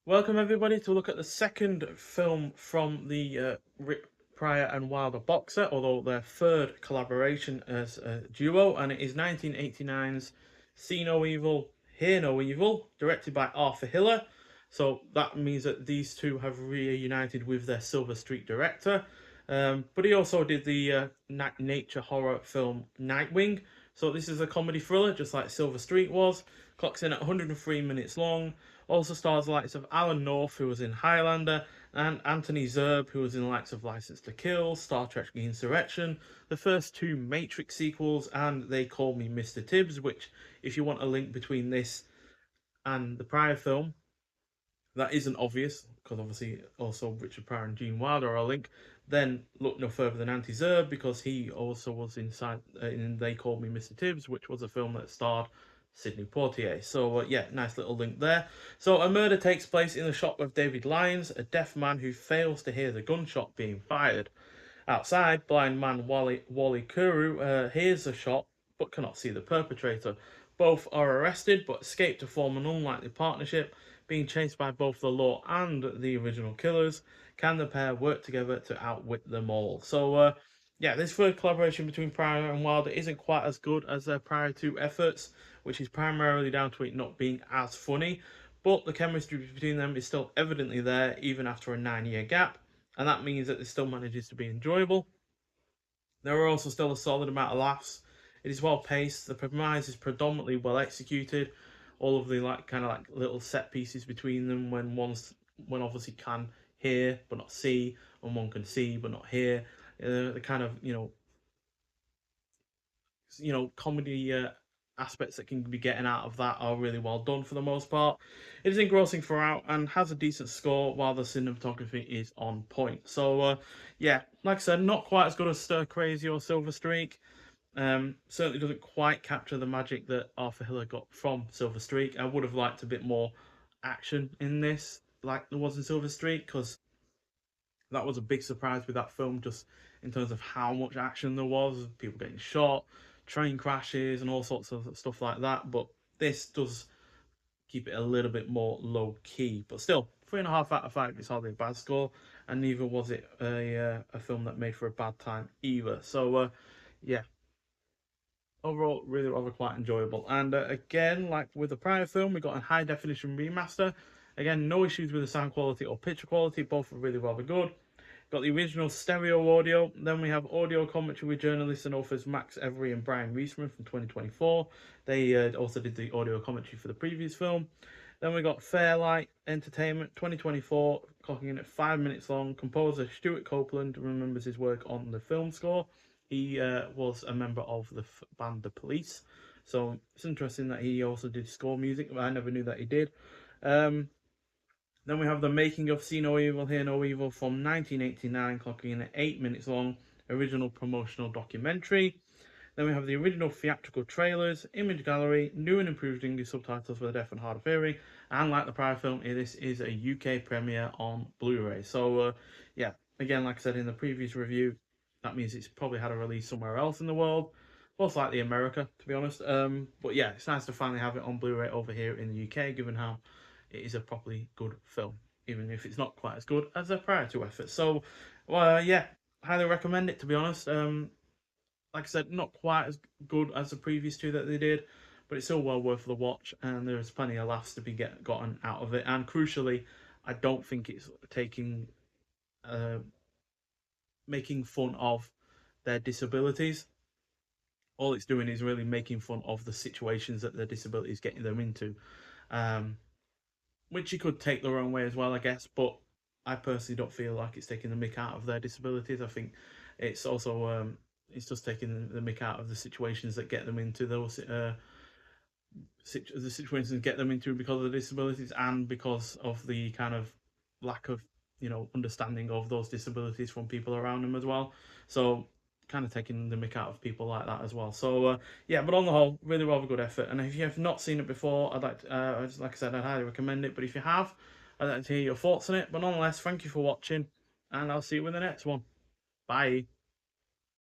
Welcome everybody to look at the second film from the Pryor and Wilder box set, although their third collaboration as a duo, and it is 1989's See No Evil, Hear No Evil, directed by Arthur Hiller. So that means that these two have reunited with their Silver Streak director. But he also did the nature horror film Nightwing. So this is a comedy thriller, just like Silver Streak was. Clocks in at 103 minutes long. Also stars the likes of Alan North, who was in Highlander, and Anthony Zerbe, who was in the likes of License to Kill, Star Trek The Insurrection, the first two Matrix sequels, and They Call Me Mr. Tibbs, which, if you want a link between this and the prior film, that isn't obvious, because obviously also Richard Pryor and Gene Wilder are a link, then look no further than Anthony Zerbe, because he also was inside in They Called Me Mr. Tibbs, which was a film that starred Sidney Poitier. So yeah, nice little link there. So a murder takes place in the shop of David Lyons, a deaf man who fails to hear the gunshot being fired. Outside, blind man Wally Kuru hears the shot but cannot see the perpetrator. Both are arrested but escape to form an unlikely partnership, being chased by both the law and the original killers. Can the pair work together to outwit them all? So, yeah, this third collaboration between Pryor and Wilder isn't quite as good as their prior two efforts, which is primarily down to it not being as funny. But the chemistry between them is still evidently there, even after a 9-year gap, and that means that it still manages to be enjoyable. There are also still a solid amount of laughs. It is well paced. The premise is predominantly well executed. All of the like little set pieces between them when obviously can hear but not see, and one can see but not hear. The kind of comedy aspects that can be getting out of that are really well done for the most part. It is engrossing throughout and has a decent score, while the cinematography is on point. So yeah, like I said, not quite as good as Stir Crazy or Silver Streak. Certainly doesn't quite capture the magic that Arthur Hiller got from Silver Streak. I would have liked a bit more action in this, like there was in Silver Streak, because that was a big surprise with that film, just in terms of how much action there was, people getting shot, train crashes, and all sorts of stuff like that. But this does keep it a little bit more low key. But still, 3.5 out of 5 is hardly a bad score, and neither was it a film that made for a bad time either. So yeah, overall, really rather quite enjoyable. And again, like with the prior film, we got a high definition remaster. Again, no issues with the sound quality or picture quality, both are really rather good. Got the original stereo audio. Then we have audio commentary with journalists and authors Max Every and Brian Reisman from 2024. They also did the audio commentary for the previous film. Then we got Fairlight Entertainment 2024, clocking in at 5 minutes long. Composer Stuart Copeland remembers his work on the film score. He was a member of the band The Police. So it's interesting that he also did score music. I never knew that he did. Then we have the making of See No Evil, Hear No Evil from 1989, clocking in at 8 minutes long, original promotional documentary. Then we have the original theatrical trailers, image gallery, new and improved English subtitles for the deaf and hard of hearing, and like the prior film, this is a UK premiere on Blu-ray. So yeah, again, like I said in the previous review, that means it's probably had a release somewhere else in the world, most likely America, to be honest. But yeah, it's nice to finally have it on Blu-ray over here in the UK, given how it is a properly good film, even if it's not quite as good as their prior two efforts. So, well, yeah, highly recommend it, to be honest. Like I said, not quite as good as the previous two that they did, but it's still well worth the watch, and there's plenty of laughs to be gotten out of it. And crucially, I don't think it's uh, making fun of their disabilities. All it's doing is really making fun of the situations that their disabilities getting them into. Um, which you could take the wrong way as well, I guess. But I personally don't feel like it's taking the mick out of their disabilities. I think it's also it's just taking the mick out of the situations that get them into those the situations that get them into because of the disabilities, and because of the kind of lack of understanding of those disabilities from people around them as well. So kind of taking the mick out of people like that as well. So yeah, but on the whole, really rather good effort. And if you have not seen it before, I'd like to, like I said, I'd highly recommend it. But if you have, I'd like to hear your thoughts on it. But nonetheless, thank you for watching, and I'll see you in the next one. Bye.